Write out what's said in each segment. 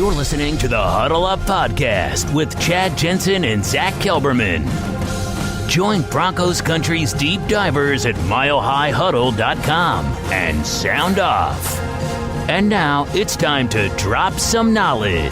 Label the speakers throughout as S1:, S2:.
S1: You're listening to the Huddle Up Podcast with Chad Jensen and Zack Kelberman. Join Broncos Country's deep divers at milehighhuddle.com and sound off. And now it's time to drop some knowledge.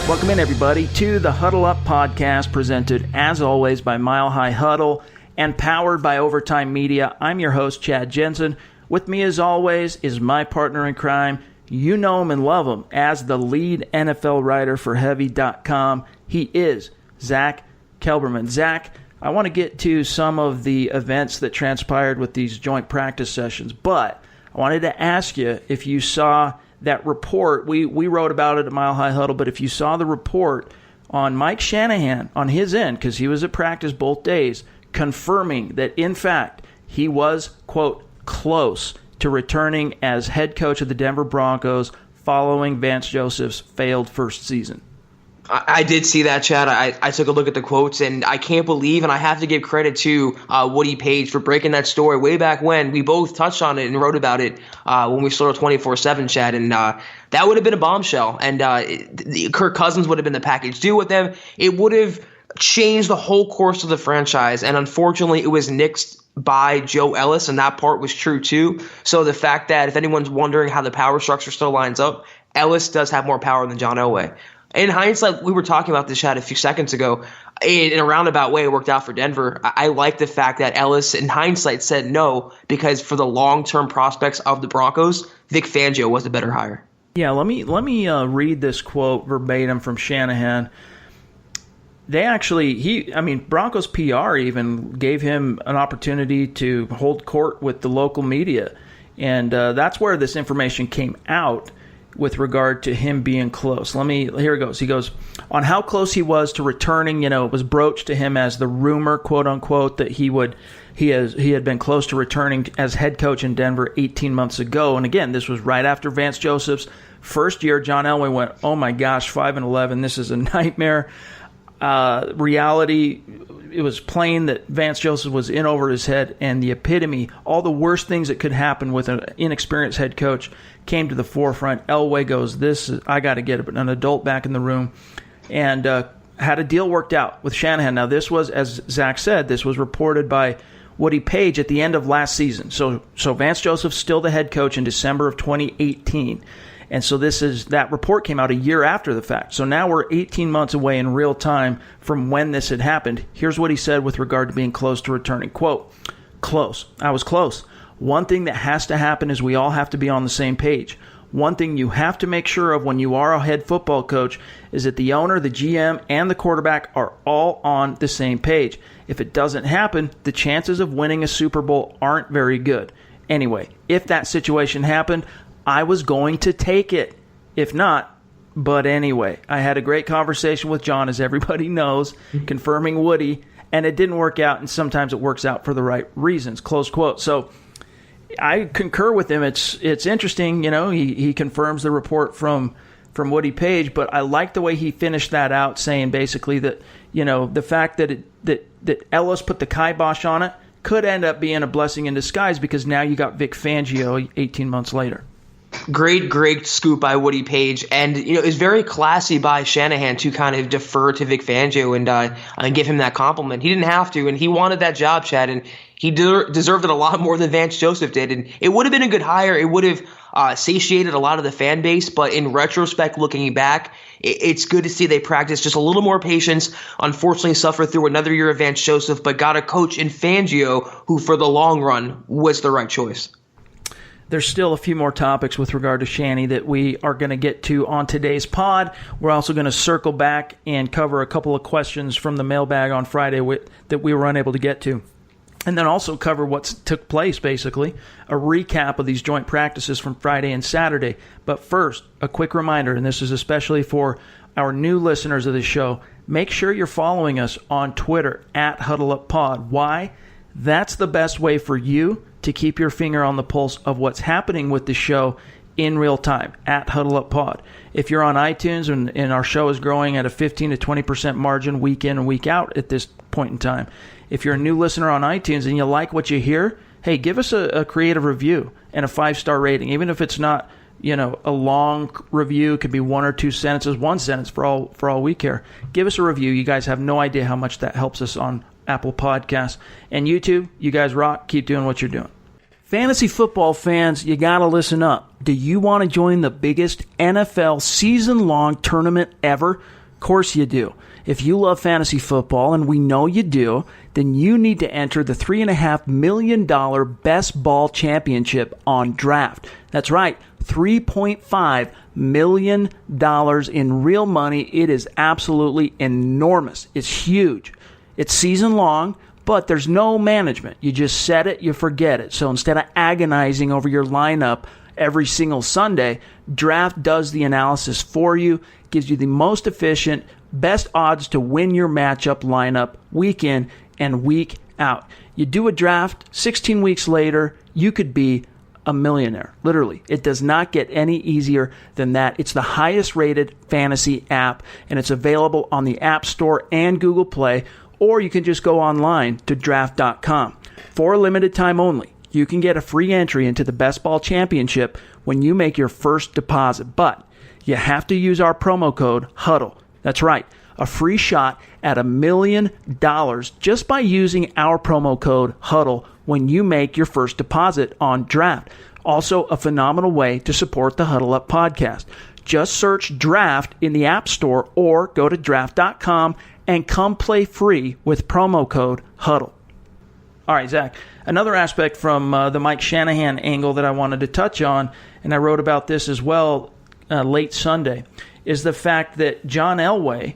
S2: Welcome in, everybody, to the Huddle Up Podcast, presented, as always, by Mile High Huddle and powered by Overtime Media. I'm your host, Chad Jensen. With me, as always, is my partner in crime. You know him and love him as the lead NFL writer for Heavy.com. He is Zack Kelberman. Zack, I want to get to some of the events that transpired with these joint practice sessions, but I wanted to ask you if you saw that report. We wrote about it at Mile High Huddle, but if you saw the report on Mike Shanahan on his end, because he was at practice both days, confirming that, in fact, he was, quote, close to returning as head coach of the Denver Broncos following Vance Joseph's failed first season.
S3: I did see that, Chad. I took a look at the quotes, and I can't believe, and I have to give credit to Woody Page for breaking that story way back when. We both touched on it and wrote about it when we started 24/7, Chad, and that would have been a bombshell. And Kirk Cousins would have been the package deal with them. It would have changed the whole course of the franchise, and unfortunately, it was nixed by Joe Ellis, and that part was true too. So the fact that, if anyone's wondering how the power structure still lines up, Ellis does have more power than John Elway. In hindsight, we were talking about this, Chad, a few seconds ago. In a roundabout way, it worked out for Denver. I like the fact that Ellis, in hindsight, said no, because for the long-term prospects of the Broncos, Vic Fangio was the better hire.
S2: Yeah, let me read this quote verbatim from Shanahan. Broncos PR even gave him an opportunity to hold court with the local media. And that's where this information came out with regard to him being close. Here it goes. He goes, on how close he was to returning, it was broached to him as the rumor, quote unquote, that he had been close to returning as head coach in Denver 18 months ago. And again, this was right after Vance Joseph's first year. John Elway went, oh my gosh, 5-11, this is a nightmare. Reality, it was plain that Vance Joseph was in over his head, and the epitome, all the worst things that could happen with an inexperienced head coach came to the forefront. Elway goes, I got to get an adult back in the room, and had a deal worked out with Shanahan. Now, this was, as Zach said, this was reported by Woody Page at the end of last season. So Vance Joseph's still the head coach in December of 2018. And so that report came out a year after the fact. So now we're 18 months away in real time from when this had happened. Here's what he said with regard to being close to returning. Quote, close. I was close. One thing that has to happen is we all have to be on the same page. One thing you have to make sure of when you are a head football coach is that the owner, the GM, and the quarterback are all on the same page. If it doesn't happen, the chances of winning a Super Bowl aren't very good. Anyway, if that situation happened, I was going to take it. If not, but anyway, I had a great conversation with John, as everybody knows, confirming Woody, and it didn't work out, and sometimes it works out for the right reasons, close quote. So I concur with him. It's interesting, he confirms the report from Woody Page, but I like the way he finished that out, saying basically that, the fact that that Ellis put the kibosh on it could end up being a blessing in disguise, because now you got Vic Fangio 18 months later.
S3: Great scoop by Woody Page, and it's very classy by Shanahan to kind of defer to Vic Fangio and give him that compliment. He didn't have to, and he wanted that job, Chad, and he deserved it a lot more than Vance Joseph did. And it would have been a good hire. It would have satiated a lot of the fan base, but in retrospect, looking back, it's good to see they practiced just a little more patience. Unfortunately, suffered through another year of Vance Joseph, but got a coach in Fangio who, for the long run, was the right choice.
S2: There's still a few more topics with regard to Shanny that we are going to get to on today's pod. We're also going to circle back and cover a couple of questions from the mailbag on Friday that we were unable to get to. And then also cover what took place, basically, a recap of these joint practices from Friday and Saturday. But first, a quick reminder, and this is especially for our new listeners of the show, make sure you're following us on Twitter at HuddleUpPod. Why? That's the best way for you to keep your finger on the pulse of what's happening with the show in real time at HuddleUpPod. If you're on iTunes and our show is growing at a 15 to 20% margin week in and week out at this point in time, if you're a new listener on iTunes and you like what you hear, hey, give us a creative review and a 5-star rating, even if it's not, a long review. It could be 1 or 2 sentences, 1 sentence for all we care. Give us a review. You guys have no idea how much that helps us on Apple Podcasts. And YouTube, you guys rock. Keep doing what you're doing. Fantasy football fans, you got to listen up. Do you want to join the biggest NFL season-long tournament ever? Of course you do. If you love fantasy football, and we know you do, then you need to enter the $3.5 million Best Ball Championship on Draft. That's right, $3.5 million in real money. It is absolutely enormous. It's huge. It's season-long, but there's no management. You just set it, you forget it. So instead of agonizing over your lineup every single Sunday, Draft does the analysis for you, gives you the most efficient, best odds to win your matchup lineup week in and week out. You do a draft, 16 weeks later, you could be a millionaire. Literally. It does not get any easier than that. It's the highest rated fantasy app, and it's available on the App Store and Google Play, or you can just go online to draft.com. For a limited time only, you can get a free entry into the Best Ball Championship when you make your first deposit. But you have to use our promo code HUDDLE. That's right, a free shot at $1 million just by using our promo code HUDDLE when you make your first deposit on Draft. Also, a phenomenal way to support the Huddle Up podcast. Just search Draft in the App Store or go to draft.com and come play free with promo code HUDDLE. All right, Zach, another aspect from the Mike Shanahan angle that I wanted to touch on, and I wrote about this as well late Sunday, is the fact that John Elway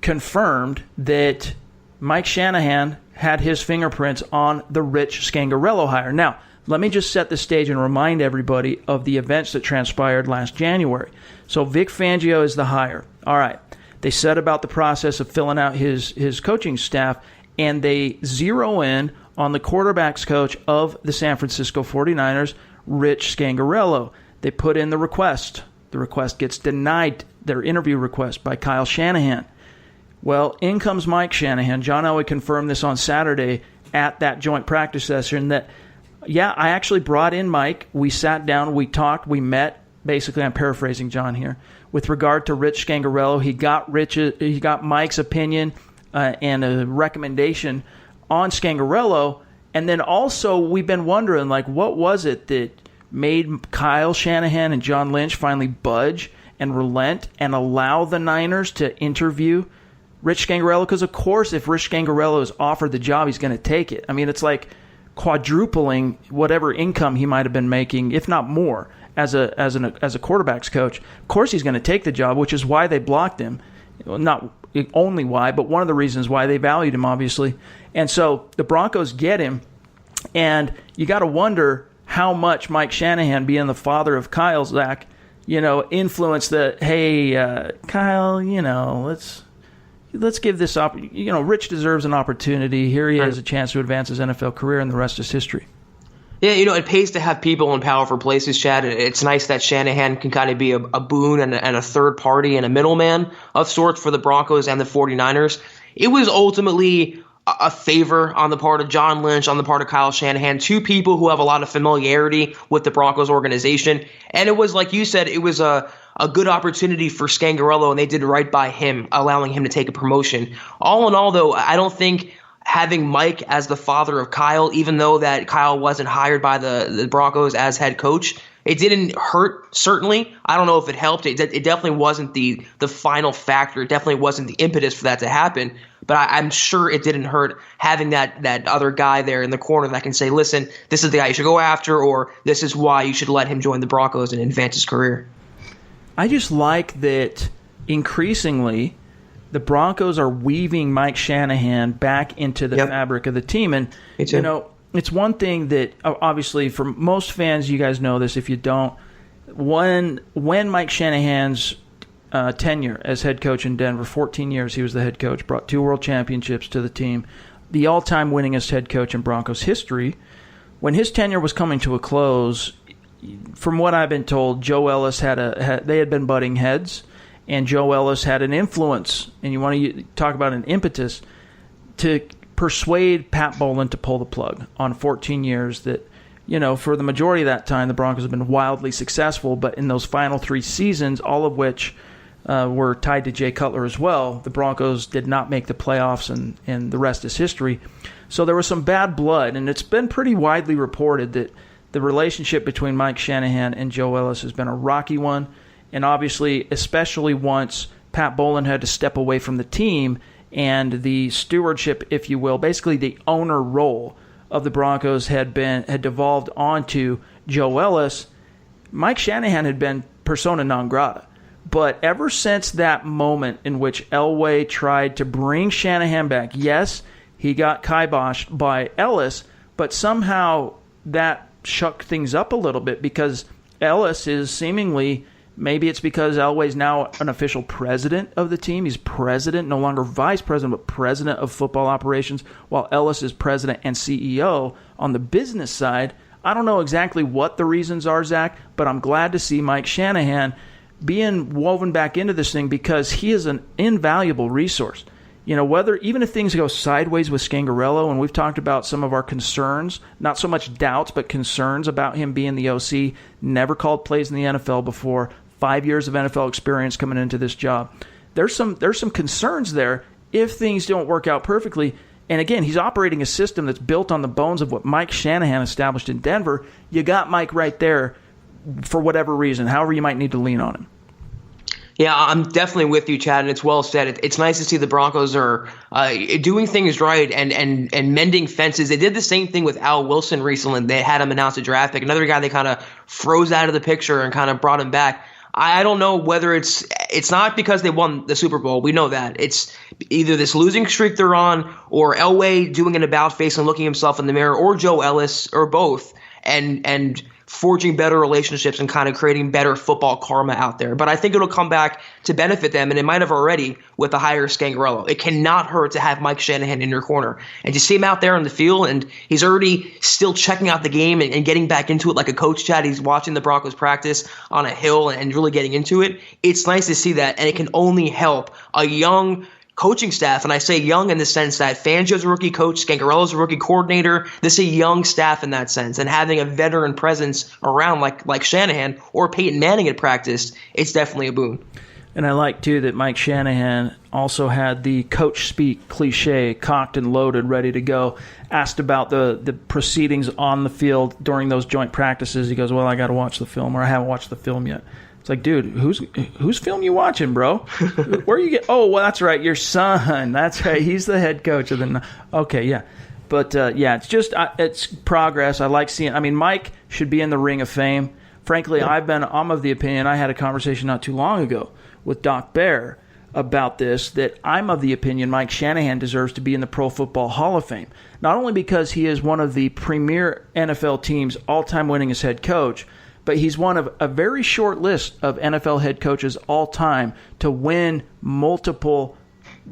S2: confirmed that Mike Shanahan had his fingerprints on the Rich Scangarello hire. Now, let me just set the stage and remind everybody of the events that transpired last January. So Vic Fangio is the hire. All right. They set about the process of filling out his coaching staff, and they zero in on the quarterback's coach of the San Francisco 49ers, Rich Scangarello. They put in the request. The request gets denied, their interview request, by Kyle Shanahan. Well, in comes Mike Shanahan. John Elway confirmed this on Saturday at that joint practice session that, yeah, I actually brought in Mike. We sat down, we talked, we met. Basically, I'm paraphrasing John here. With regard to Rich Scangarello, he got Mike's opinion and a recommendation on Scangarello. And then also, we've been wondering, what was it that made Kyle Shanahan and John Lynch finally budge and relent and allow the Niners to interview Rich Scangarello? Because, of course, if Rich Scangarello is offered the job, he's going to take it. I mean, it's like quadrupling whatever income he might have been making, if not more, as a quarterback's coach. Of course he's going to take the job, which is why they blocked him. Well, not only why, but one of the reasons why they valued him, obviously. And so the Broncos get him, and you got to wonder how much Mike Shanahan, being the father of Kyle, Zach, influenced the, hey, Kyle, let's give this up. Rich deserves an opportunity. Here he has a chance to advance his NFL career, and the rest is history.
S3: Yeah, it pays to have people in powerful places, Chad. It's nice that Shanahan can kind of be a boon and a third party and a middleman of sorts for the Broncos and the 49ers. It was ultimately a favor on the part of John Lynch, on the part of Kyle Shanahan, two people who have a lot of familiarity with the Broncos organization. And it was, like you said, it was a good opportunity for Scangarello, and they did right by him, allowing him to take a promotion. All in all, though, I don't think having Mike as the father of Kyle, even though that Kyle wasn't hired by the Broncos as head coach, it didn't hurt, certainly. I don't know if it helped. It definitely wasn't the final factor. It definitely wasn't the impetus for that to happen. But I'm sure it didn't hurt having that other guy there in the corner that can say, listen, this is the guy you should go after, or this is why you should let him join the Broncos and advance his career.
S2: I just like that increasingly the Broncos are weaving Mike Shanahan back into the fabric of the team. And, it's one thing that, obviously, for most fans, you guys know this. If you don't, when Mike Shanahan's tenure as head coach in Denver, 14 years he was the head coach, brought 2 world championships to the team, the all-time winningest head coach in Broncos history. When his tenure was coming to a close, from what I've been told, Joe Ellis they had been butting heads, and Joe Ellis had an influence, and you want to talk about an impetus, to persuade Pat Bowlen to pull the plug on 14 years that, for the majority of that time, the Broncos have been wildly successful, but in those final 3 seasons, all of which were tied to Jay Cutler as well, the Broncos did not make the playoffs, and the rest is history. So there was some bad blood, and it's been pretty widely reported that the relationship between Mike Shanahan and Joe Ellis has been a rocky one, and obviously, especially once Pat Bowlen had to step away from the team and the stewardship, if you will, basically the owner role of the Broncos had devolved onto Joe Ellis. Mike Shanahan had been persona non grata. But ever since that moment in which Elway tried to bring Shanahan back, yes, he got kiboshed by Ellis, but somehow that shook things up a little bit because Ellis is seemingly, maybe it's because Elway's now an official president of the team. He's president, no longer vice president, but president of football operations, while Ellis is president and CEO on the business side. I don't know exactly what the reasons are, Zach, but I'm glad to see Mike Shanahan being woven back into this thing because he is an invaluable resource. Even if things go sideways with Scangarello, and we've talked about some of our concerns, not so much doubts, but concerns about him being the OC, never called plays in the NFL before, 5 years of NFL experience coming into this job. There's some concerns there if things don't work out perfectly. And again, he's operating a system that's built on the bones of what Mike Shanahan established in Denver. You got Mike right there for whatever reason, however you might need to lean on him.
S3: Yeah, I'm definitely with you, Chad, and it's well said. It's nice to see the Broncos are doing things right and mending fences. They did the same thing with Al Wilson recently. They had him announce a draft pick. Another guy they kind of froze out of the picture and kind of brought him back. I don't know whether it's not because they won the Super Bowl. We know that. It's either this losing streak they're on or Elway doing an about face and looking himself in the mirror, or Joe Ellis, or both, and forging better relationships and kind of creating better football karma out there. But I think it'll come back to benefit them, and it might have already with the hire of Scangarello. It cannot hurt to have Mike Shanahan in your corner. And to see him out there in the field, and he's already still checking out the game and getting back into it like a coach, Chad. He's watching the Broncos practice on a hill and really getting into it. It's nice to see that, and it can only help a young coaching staff, and I say young in the sense that Fangio's a rookie coach, Scangarello's a rookie coordinator. This is a young staff in that sense, and having a veteran presence around like Shanahan or Peyton Manning at practice, it's definitely a boon.
S2: And I like, too, that Mike Shanahan also had the coach speak cliche, cocked and loaded, ready to go. Asked about the proceedings on the field during those joint practices. He goes, well, I got to watch the film, or I haven't watched the film yet. It's like, dude, whose film you watching, bro? Where you get? Oh, well, that's right, your son. That's right, he's the head coach of the. Okay, yeah, but it's just it's progress. I like seeing. I mean, Mike should be in the Ring of Fame. Frankly, I'm of the opinion. I had a conversation not too long ago with Doc Bear about this. That I'm of the opinion Mike Shanahan deserves to be in the Pro Football Hall of Fame. Not only because he is one of the premier NFL teams' all-time winningest head coach, but he's one of a very short list of NFL head coaches all time to win multiple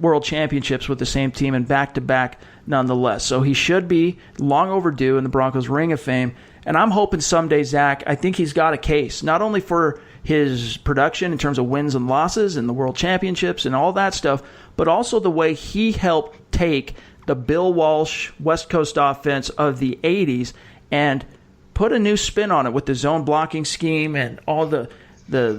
S2: world championships with the same team and back-to-back nonetheless. So he should be long overdue in the Broncos Ring of Fame. And I'm hoping someday, Zach, I think he's got a case, not only for his production in terms of wins and losses and the world championships and all that stuff, but also the way he helped take the Bill Walsh West Coast offense of the 80s and put a new spin on it with the zone blocking scheme and all the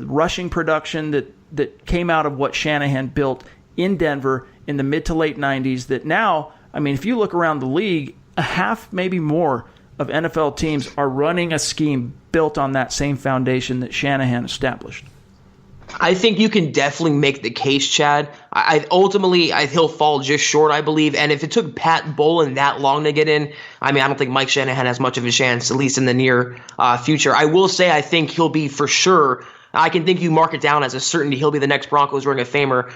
S2: rushing production that came out of what Shanahan built in Denver in the mid to late 90s that now, I mean, if you look around the league, a half, maybe more, of NFL teams are running a scheme built on that same foundation that Shanahan established.
S3: I think you can definitely make the case, Chad. Ultimately, he'll fall just short, I believe. And if it took Pat Bowlen that long to get in, I mean, I don't think Mike Shanahan has much of a chance, at least in the near future. I will say I think he'll be for sure. I can think you mark it down as a certainty he'll be the next Broncos Ring of Famer,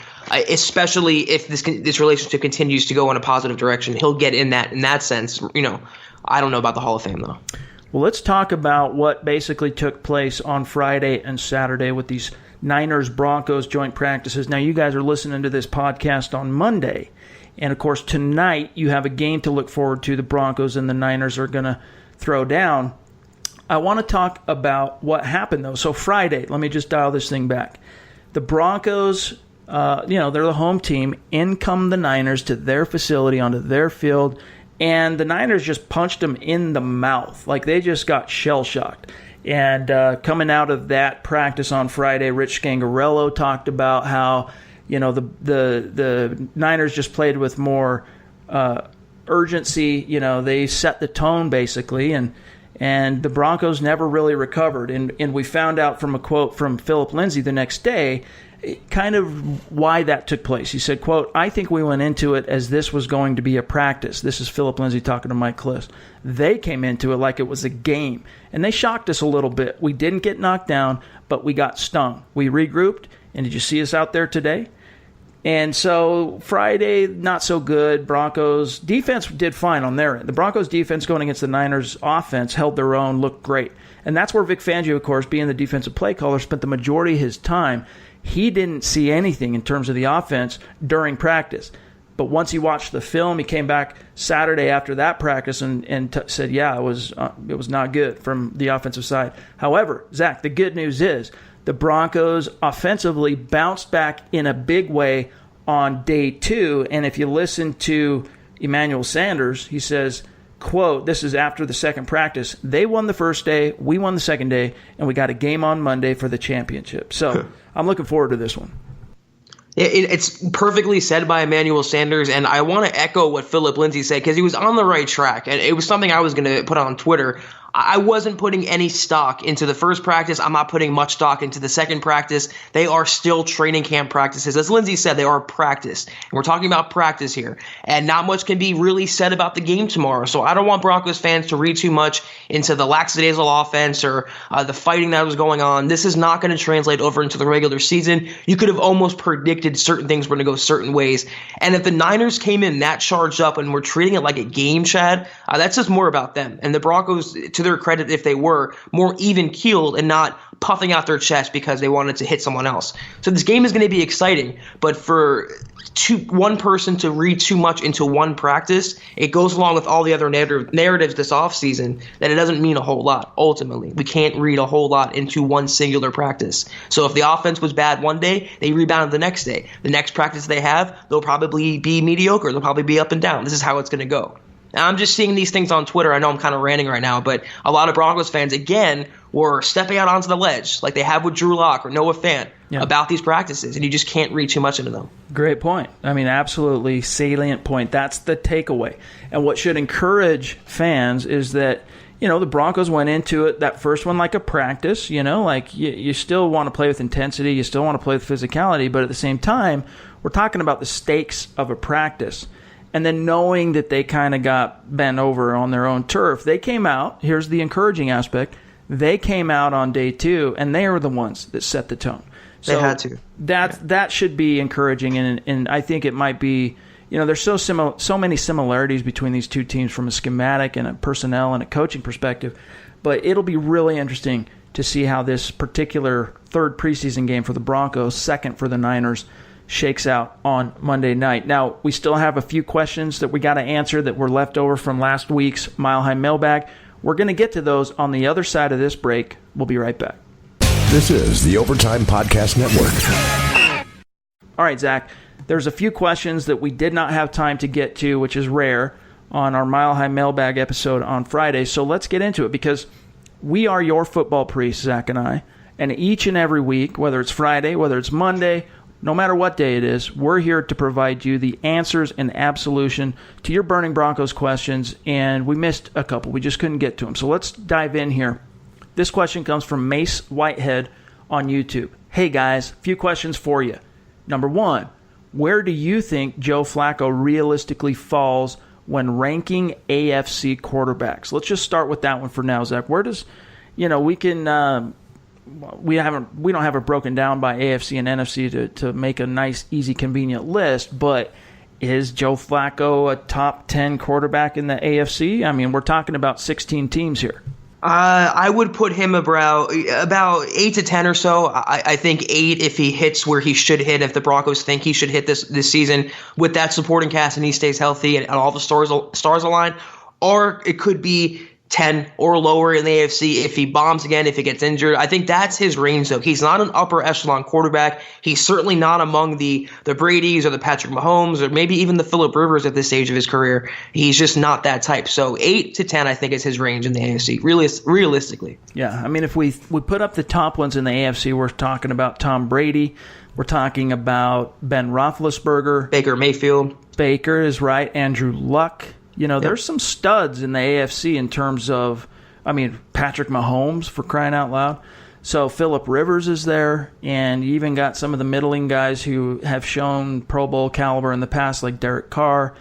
S3: especially if this relationship continues to go in a positive direction. He'll get in that sense. You know, I don't know about the Hall of Fame, though.
S2: Well, let's talk about what basically took place on Friday and Saturday with these Niners-Broncos joint practices. Now, you guys are listening to this podcast on Monday. And, of course, tonight you have a game to look forward to. The Broncos and the Niners are going to throw down. I want to talk about what happened, though. So Friday, let me just dial this thing back. The Broncos they're the home team. In come the Niners to their facility, onto their field, and the Niners just punched them in the mouth. Like, they just got shell-shocked. And coming out of that practice on Friday, Rich Scangarello talked about how, the Niners just played with more urgency. They set the tone, basically, and the Broncos never really recovered. And we found out from a quote from Philip Lindsay the next day kind of why that took place. He said, quote, "I think we went into it as this was going to be a practice." This is Philip Lindsay talking to Mike Kliss. "They came into it like it was a game, and they shocked us a little bit. We didn't get knocked down, but we got stung. We regrouped, and did you see us out there today?" And so Friday, not so good. Broncos defense did fine on their end. The Broncos defense going against the Niners offense held their own, looked great. And that's where Vic Fangio, of course, being the defensive play caller, spent the majority of his time. He didn't see anything in terms of the offense during practice. But once he watched the film, he came back Saturday after that practice and said, yeah, it was not good from the offensive side. However, Zach, the good news is the Broncos offensively bounced back in a big way on day 2. And if you listen to Emmanuel Sanders, he says, quote, "This is after the second practice. They won the first day, we won the second day, and we got a game on Monday for the championship." So I'm looking forward to this one.
S3: It's perfectly said by Emmanuel Sanders, and I want to echo what Philip Lindsay said because he was on the right track, and it was something I was going to put on Twitter. I wasn't putting any stock into the first practice. I'm not putting much stock into the second practice. They are still training camp practices. As Lindsay said, they are practice. And we're talking about practice here. And not much can be really said about the game tomorrow. So I don't want Broncos fans to read too much into the lackadaisical offense or the fighting that was going on. This is not going to translate over into the regular season. You could have almost predicted certain things were going to go certain ways. And if the Niners came in that charged up and were treating it like a game, Chad, that's just more about them. And the Broncos, to their credit, if they were more even-keeled and not puffing out their chest because they wanted to hit someone else. So this game is going to be exciting, but for one person to read too much into one practice, it goes along with all the other narratives this offseason that it doesn't mean a whole lot. Ultimately, we can't read a whole lot into one singular practice. So if the offense was bad one day, they rebounded the next day. The next practice they have, they'll probably be mediocre. They'll probably be up and down. This is how it's going to go. And I'm just seeing these things on Twitter. I know I'm kind of ranting right now, but a lot of Broncos fans, again, were stepping out onto the ledge like they have with Drew Lock or Noah Fant about these practices, and you just can't read too much into them.
S2: Great point. I mean, absolutely salient point. That's the takeaway. And what should encourage fans is that, the Broncos went into it, that first one, like a practice, like you still want to play with intensity, you still want to play with physicality, but at the same time, we're talking about the stakes of a practice. And then knowing that they kind of got bent over on their own turf, they came out, here's the encouraging aspect, they came out on day 2, and they were the ones that set the tone. So
S3: they had to.
S2: That should be encouraging, and I think it might be, there's so many similarities between these two teams from a schematic and a personnel and a coaching perspective, but it'll be really interesting to see how this particular third preseason game for the Broncos, second for the Niners, shakes out on Monday night. Now, we still have a few questions that we got to answer that were left over from last week's Mile High Mailbag. We're going to get to those on the other side of this break. We'll be right back.
S4: This is the Overtime Podcast Network.
S2: All right, Zach, there's a few questions that we did not have time to get to, which is rare, on our Mile High Mailbag episode on Friday. So let's get into it because we are your football priests, Zach and I, and each and every week, whether it's Friday, whether it's Monday, no matter what day it is, we're here to provide you the answers and absolution to your burning Broncos questions, and we missed a couple. We just couldn't get to them. So let's dive in here. This question comes from Mace Whitehead on YouTube. Hey, guys, a few questions for you. Number 1, where do you think Joe Flacco realistically falls when ranking AFC quarterbacks? Let's just start with that one for now, Zach. Where does, we can... We don't have it broken down by AFC and NFC to make a nice, easy, convenient list, but is Joe Flacco a top 10 quarterback in the AFC? I mean, we're talking about 16 teams here.
S3: I would put him about 8 to 10 or so. I think 8 if he hits where he should hit, if the Broncos think he should hit this season with that supporting cast and he stays healthy and all the stars align. Or it could be 10 or lower in the AFC if he bombs again, if he gets injured. I think that's his range, though. He's not an upper echelon quarterback. He's certainly not among the Bradys or the Patrick Mahomes or maybe even the Phillip Rivers at this stage of his career. He's just not that type. So 8 to 10, I think, is his range in the AFC, realistically.
S2: Yeah, I mean, if we put up the top ones in the AFC, we're talking about Tom Brady. We're talking about Ben Roethlisberger.
S3: Baker Mayfield.
S2: Baker is right. Andrew Luck. There's some studs in the AFC in terms of, Patrick Mahomes, for crying out loud. So Phillip Rivers is there, and you even got some of the middling guys who have shown Pro Bowl caliber in the past, like Derek Carr.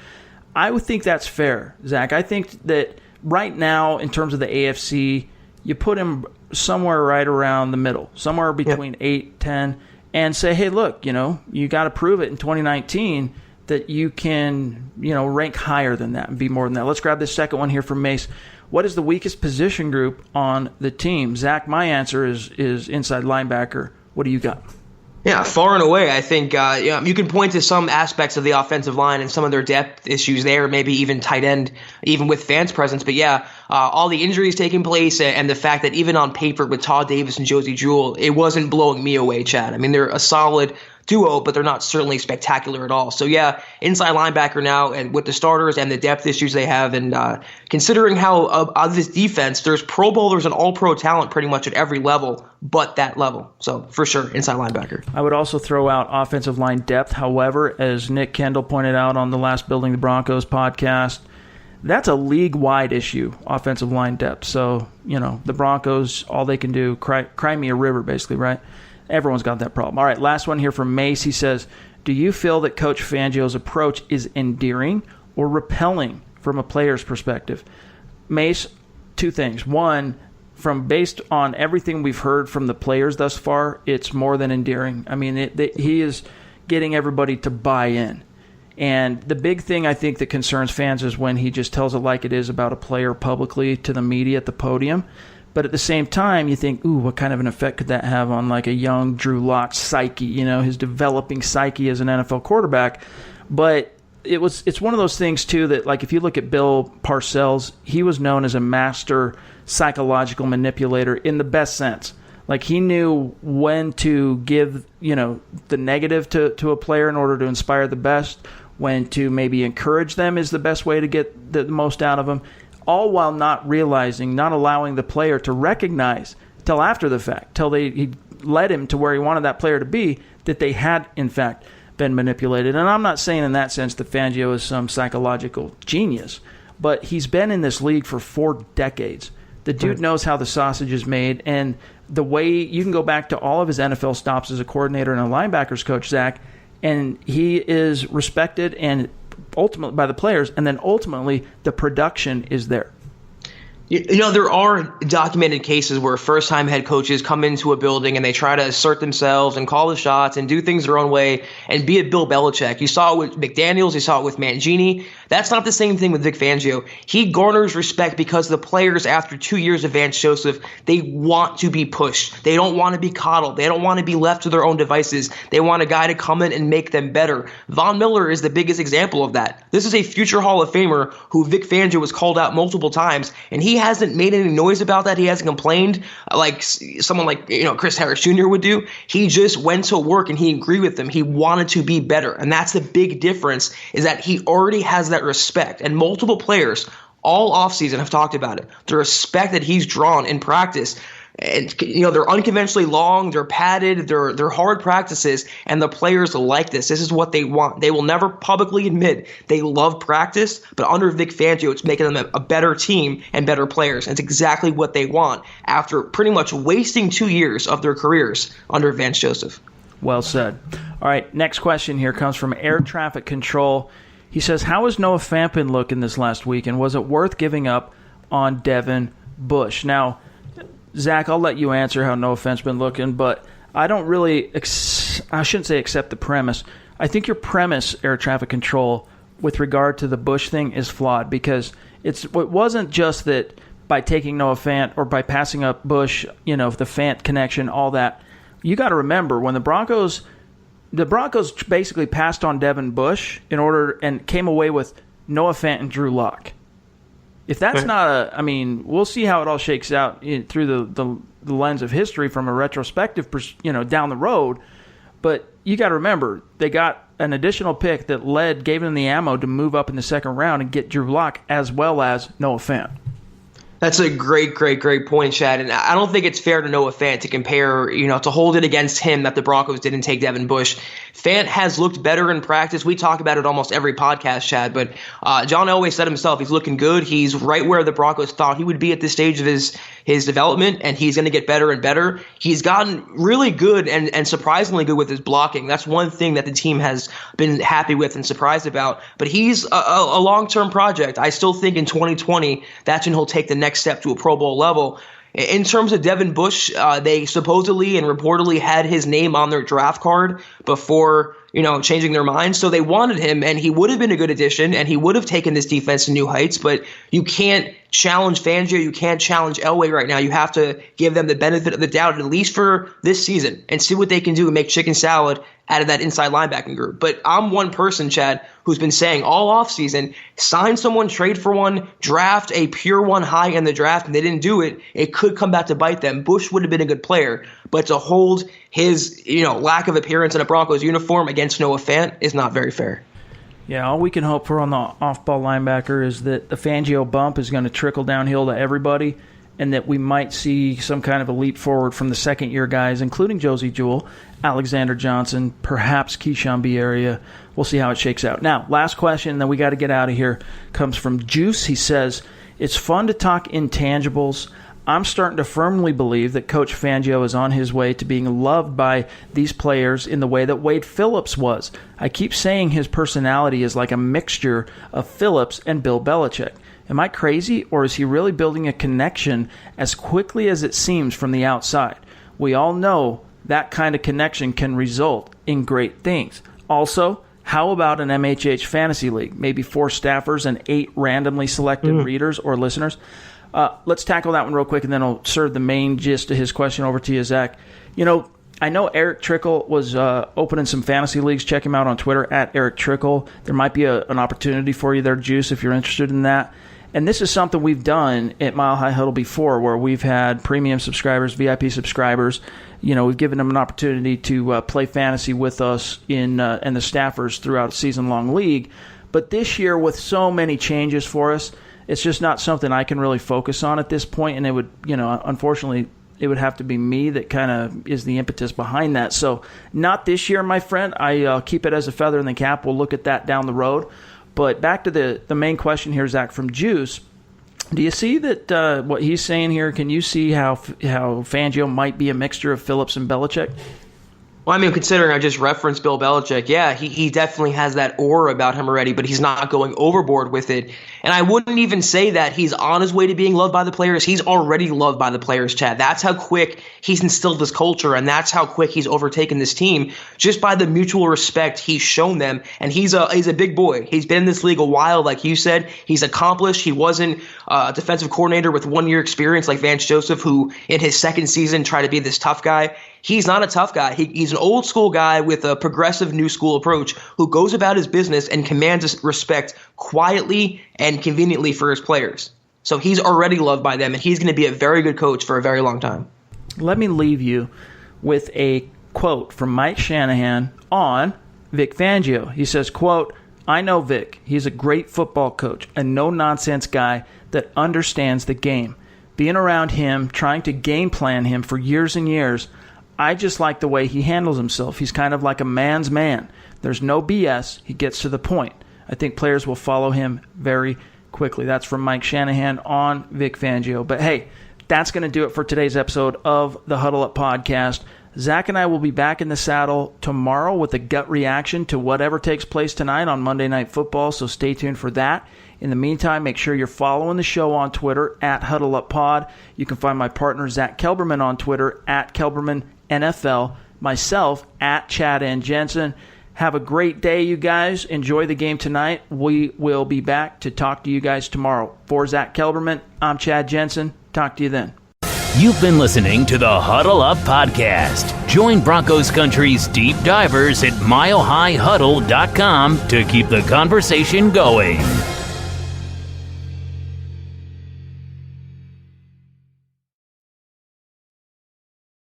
S2: I would think that's fair, Zach. I think that right now, in terms of the AFC, you put him somewhere right around the middle, somewhere between 8, 10, and say, hey, look, you got to prove it in 2019 that you can, rank higher than that and be more than that. Let's grab this second one here from Mace. What is the weakest position group on the team? Zach, my answer is inside linebacker. What do you got?
S3: Yeah, far and away, I think you can point to some aspects of the offensive line and some of their depth issues there, maybe even tight end, even with fans' presence. But all the injuries taking place and the fact that even on paper with Todd Davis and Josie Jewell, it wasn't blowing me away, Chad. I mean, they're a solid duo, but they're not certainly spectacular at all. So inside linebacker now, and with the starters and the depth issues they have, and considering how of this defense, there's Pro Bowlers and All-Pro talent pretty much at every level, but that level. So for sure, inside linebacker.
S2: I would also throw out offensive line depth. However, as Nick Kendall pointed out on the last Building the Broncos podcast, that's a league-wide issue, offensive line depth. So, the Broncos, all they can do, cry me a river, basically, right? Everyone's got that problem. All right, last one here from Mace. He says, do you feel that Coach Fangio's approach is endearing or repelling from a player's perspective? Mace, two things. One, based on everything we've heard from the players thus far, it's more than endearing. I mean, he is getting everybody to buy in. And the big thing I think that concerns fans is when he just tells it like it is about a player publicly to the media at the podium. But at the same time, you think, ooh, what kind of an effect could that have on like a young Drew Lock's psyche, his developing psyche as an NFL quarterback? But it's one of those things, too, that like if you look at Bill Parcells, he was known as a master psychological manipulator in the best sense. Like he knew when to give, the negative to a player in order to inspire the best, when to maybe encourage them is the best way to get the most out of them. All while not allowing the player to recognize till after the fact, till he led him to where he wanted that player to be, that they had, in fact, been manipulated. And I'm not saying in that sense that Fangio is some psychological genius, but he's been in this league for 4 decades. The dude knows how the sausage is made, and the way you can go back to all of his NFL stops as a coordinator and a linebackers coach, Zach, and he is respected and ultimately by the players, and then ultimately the production is there.
S3: There are documented cases where first-time head coaches come into a building and they try to assert themselves and call the shots and do things their own way and be a Bill Belichick. You saw it with McDaniels. You saw it with Mangini. That's not the same thing with Vic Fangio. He garners respect because the players, after 2 years of Vance Joseph, they want to be pushed. They don't want to be coddled. They don't want to be left to their own devices. They want a guy to come in and make them better. Von Miller is the biggest example of that. This is a future Hall of Famer who Vic Fangio has called out multiple times, and he hasn't made any noise about that. He hasn't complained like someone like Chris Harris Jr. would do. He just went to work and he agreed with them. He wanted to be better, and that's the big difference, is that he already has that respect. And multiple players all offseason have talked about it. The respect that he's drawn in practice. And they're unconventionally long, they're padded, they're hard practices, and the players like this. This is what they want. They will never publicly admit they love practice, but under Vic Fangio, it's making them a better team and better players. And it's exactly what they want after pretty much wasting 2 years of their careers under Vance Joseph.
S2: Well said. All right, next question here comes from Air Traffic Control. He says, how is Noah Fant been looking this last week, and was it worth giving up on Devin Bush? Now, Zach, I'll let you answer how Noah Fant's been looking, but I don't really, I shouldn't say accept the premise. I think your premise, Air Traffic Control, with regard to the Bush thing is flawed, because it wasn't just that by taking Noah Fant or by passing up Bush, the Fant connection, all that. You got to remember, when the Broncos basically passed on Devin Bush and came away with Noah Fant and Drew Lock. If that's not we'll see how it all shakes out through the lens of history from a retrospective, down the road. But you got to remember, they got an additional pick that gave them the ammo to move up in the second round and get Drew Lock as well as Noah Fant.
S3: That's a great point, Chad. And I don't think it's fair to Noah Fant to compare, to hold it against him that the Broncos didn't take Devin Bush. Fant has looked better in practice. We talk about it almost every podcast, Chad. But John Elway said himself, he's looking good. He's right where the Broncos thought he would be at this stage of his development, and he's going to get better and better. He's gotten really good and surprisingly good with his blocking. That's one thing that the team has been happy with and surprised about. But he's a long-term project. I still think in 2020, that's when he'll take the next step to a Pro Bowl level. In terms of Devin Bush, they supposedly and reportedly had his name on their draft card before changing their minds. So they wanted him, and he would have been a good addition, and he would have taken this defense to new heights. But you can't challenge Fangio. You can't challenge Elway right now. You have to give them the benefit of the doubt, at least for this season, and see what they can do and make chicken salad out of that inside linebacking group. But I'm one person, Chad, who's been saying all offseason, sign someone, trade for one, draft a pure one high in the draft, and they didn't do it. It could come back to bite them. Bush would have been a good player, but to hold his lack of appearance in a Broncos uniform against Noah Fant is not very fair.
S2: Yeah, all we can hope for on the off-ball linebacker is that the Fangio bump is going to trickle downhill to everybody, and that we might see some kind of a leap forward from the second-year guys, including Josie Jewell, Alexander Johnson, perhaps Keyshawn Bierria. We'll see how it shakes out. Now, last question, and then we got to get out of here, comes from Juice. He says, it's fun to talk intangibles. I'm starting to firmly believe that Coach Fangio is on his way to being loved by these players in the way that Wade Phillips was. I keep saying his personality is like a mixture of Phillips and Bill Belichick. Am I crazy, or is he really building a connection as quickly as it seems from the outside? We all know that kind of connection can result in great things. Also, how about an MHH fantasy league? Maybe 4 staffers and 8 randomly selected readers or listeners. Let's tackle that one real quick, and then I'll serve the main gist of his question over to you, Zach. I know Eric Trickle was opening some fantasy leagues. Check him out on Twitter, at Eric Trickle. There might be an opportunity for you there, Juice, if you're interested in that. And this is something we've done at Mile High Huddle before, where we've had premium subscribers, VIP subscribers. We've given them an opportunity to play fantasy with us and the staffers throughout a season-long league. But this year, with so many changes for us, it's just not something I can really focus on at this point. And it would, unfortunately, it would have to be me that kind of is the impetus behind that. So not this year, my friend. I'll keep it as a feather in the cap. We'll look at that down the road. But back to the main question here, Zach, from Juice. Do you see that what he's saying here? Can you see how Fangio might be a mixture of Phillips and Belichick?
S3: Well, considering I just referenced Bill Belichick, yeah, he definitely has that aura about him already, but he's not going overboard with it. And I wouldn't even say that he's on his way to being loved by the players. He's already loved by the players, Chad. That's how quick he's instilled this culture, and that's how quick he's overtaken this team just by the mutual respect he's shown them. And he's a big boy. He's been in this league a while, like you said. He's accomplished. He wasn't a defensive coordinator with 1 year experience like Vance Joseph, who in his second season tried to be this tough guy. He's not a tough guy. He's an old school guy with a progressive new school approach who goes about his business and commands respect quietly and conveniently for his players. So he's already loved by them, and he's going to be a very good coach for a very long time.
S2: Let me leave you with a quote from Mike Shanahan on Vic Fangio. He says, quote, I know Vic. He's a great football coach, a no-nonsense guy that understands the game. Being around him, trying to game plan him for years and years, I just like the way he handles himself. He's kind of like a man's man. There's no BS. He gets to the point. I think players will follow him very quickly. That's from Mike Shanahan on Vic Fangio. But hey, that's going to do it for today's episode of the Huddle Up Podcast. Zach and I will be back in the saddle tomorrow with a gut reaction to whatever takes place tonight on Monday Night Football, so stay tuned for that. In the meantime, make sure you're following the show on Twitter at HuddleUpPod. You can find my partner Zack Kelberman on Twitter at KelbermanNFL, myself at Chad and Jensen. Have a great day, you guys. Enjoy the game tonight. We will be back to talk to you guys tomorrow. For Zack Kelberman, I'm Chad Jensen. Talk to you then.
S1: You've been listening to the Huddle Up Podcast. Join Broncos Country's deep divers at milehighhuddle.com to keep the conversation going.